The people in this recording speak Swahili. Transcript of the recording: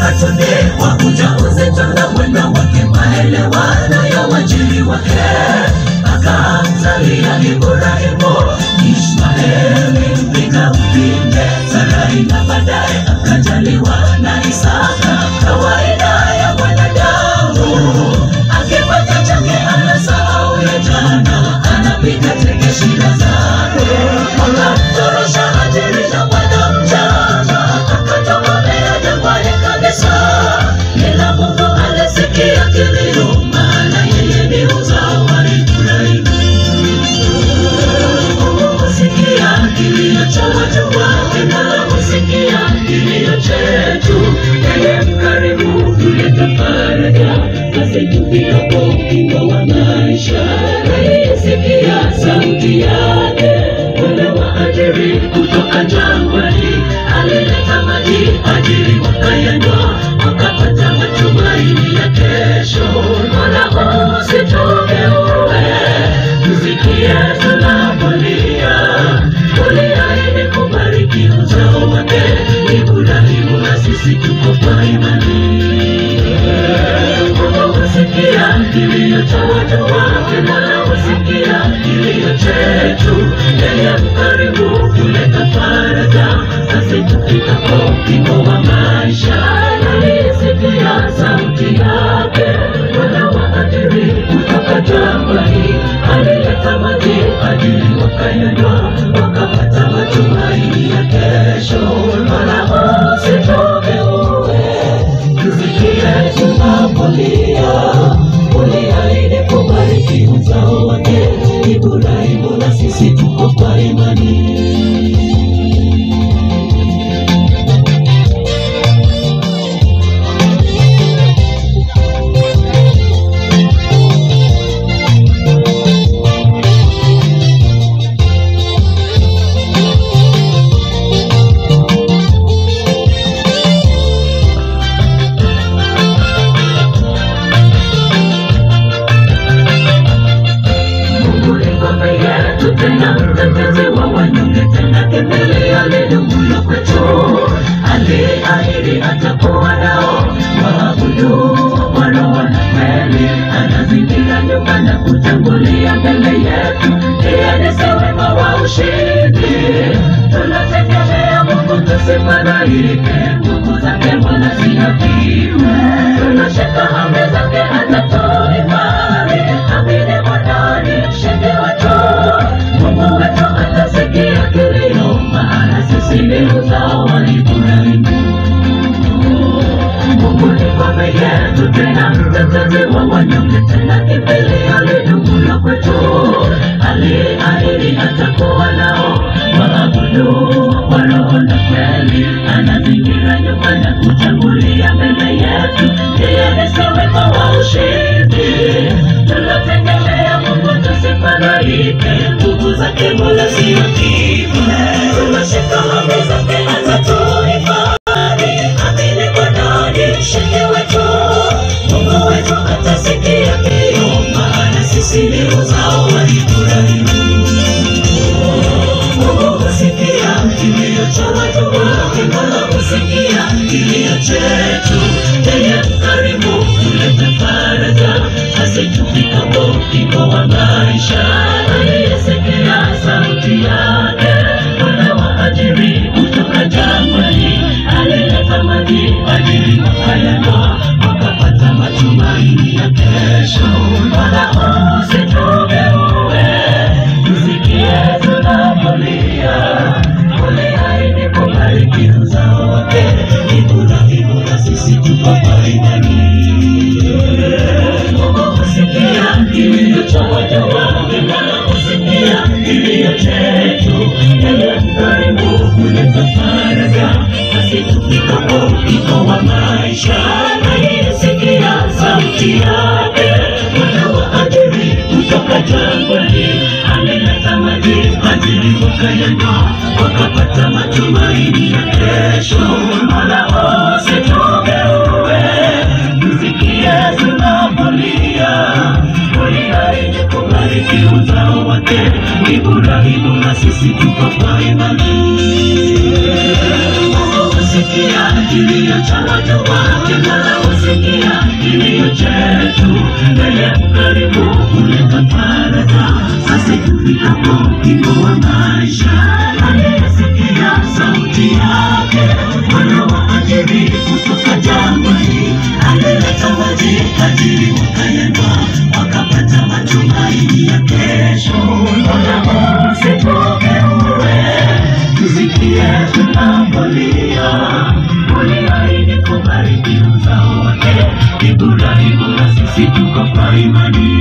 Atonde wakuja uzito na mwendo wake, maelewano ya wajiri wake. Akamzalia Ibrahimu, Ishmaeli, mpinga mpinde, Sarai na baadaye akajaliwa na Isaka. Kawaida ya mwanadamu, akipata chake anasahau ya jana, anapiga teke shida zake. Akamtorosha Hajiri na mwanamjana, akatomomea jangwani kabisa. Ila Mungu alisikia kilio, maana yeye ni uzao wa Ibrahimu. Mungu husikia kilio cha watu wake, na husikia kilio chetu. Yeye mkarimu huleta faraja, basi tufikapo ukingo wa maisha. Yeye sikia sauti yake, wale wa Hajiri kutoka jangwani. Alileta maji, Hajiri wakayanywa, wakapata matumaini ya kesho. Mola usitugeue, tusikie tunapolia. Uliahidi kubariki uzao wake Ibrahimu, na sisi tuko kwa imani. Mungu husikia kilio cha watu wake, Mola husikia kilio chetu. Yeye mkarimu huleta faraja, sisi tufikapo ukingo wa maisha. Alisikia sauti yake, wale wa Hajiri kutoka jangwani. Alileta maji, Hajiri wakayanywa, wakapata matumaini ya kesho. Mola usitugeue, tusikie tunapolia. Uliahidi kubariki uzao wake Ibrahimu, na sisi tuko kwa imani. Tena mtetezi wa wanyonge, tena kimbilio lidumulo kwetu. Aliahidi atakuwa nao, waabudu kwa roho na kweli. Anazingira nyuma na kutangulia mbele yetu, yeye ni wema wa ushindi. Tunategemea Mungu, tusimangaike, nguvu zake Mola zinapiwe. Tunashika amri zake, atatuhifadhi. Amini Bwana, mshindi wetu. Mungu wetu atasikia kilio, maana sisi ni uzao wa Ibrahimu. Mungu ni ngome yetu, tena mtetezi wa wanyonge, tena kimbilio lidumulo kwetu. Aliahidi atakuwa nao, waabudu kwa roho na kweli. Anazingira nyuma na kutangulia mbele yetu, yeye ni wema wa ushindi. Tunategemea Mungu, tusimangaike, nguvu zake Mola zinapiwe. Tunashika amri zake, atatuhifadhi. Amini Bwana, ni mshindi wetu. Mungu wetu atasikia kilio, maana sisi ni uzao wa Ibrahimu. Mungu husikia kilio cha watu wake, Mola husikia kilio chetu. Yeye mkarimu huleta faraja, basi tufikapo ukingo wa maisha. Alisikia sauti yake, wale wa Hajiri kutoka jangwani. Alileta maji, Hajiri wakayanywa, wakapata matumaini ya kesho. Mola usitugeue, tusikie tunapolia. Uliahidi kubariki uzao wake Ibrahimu, na sisi tuko kwa imani. Mungu husikia kilio cha watu wake, Mola husikia kilio chetu. Yeye mkarimu huleta faraja, basi tufikapo ukingo wa maisha. Alisikia sauti yake, wale wa Hajiri kutoka jangwani. Alileta maji, Hajiri wakayanywa, wakapata matumaini ya kesho. Mola usitugeue, tusikie tunapolia. Uliahidi kubariki uzao wake Ibrahimu, na sisi tuko kwa imani. Mungu husikia kilio cha watu wake Mola husikia kilio chetu. Mbele karibu kuleta faraja. Sasa tufikapo ukingo wa maisha, aliyesikia sauti yake Bwana wa ajiri kutoka jangwani. Alileta maji tajiri wakayanywa, wakapata matumaini ya kesho. Mola usitugeue, tusikie tunapolia. Uliahidi kubariki uzao wake Ibrahimu, na sisi tuko kwa imani.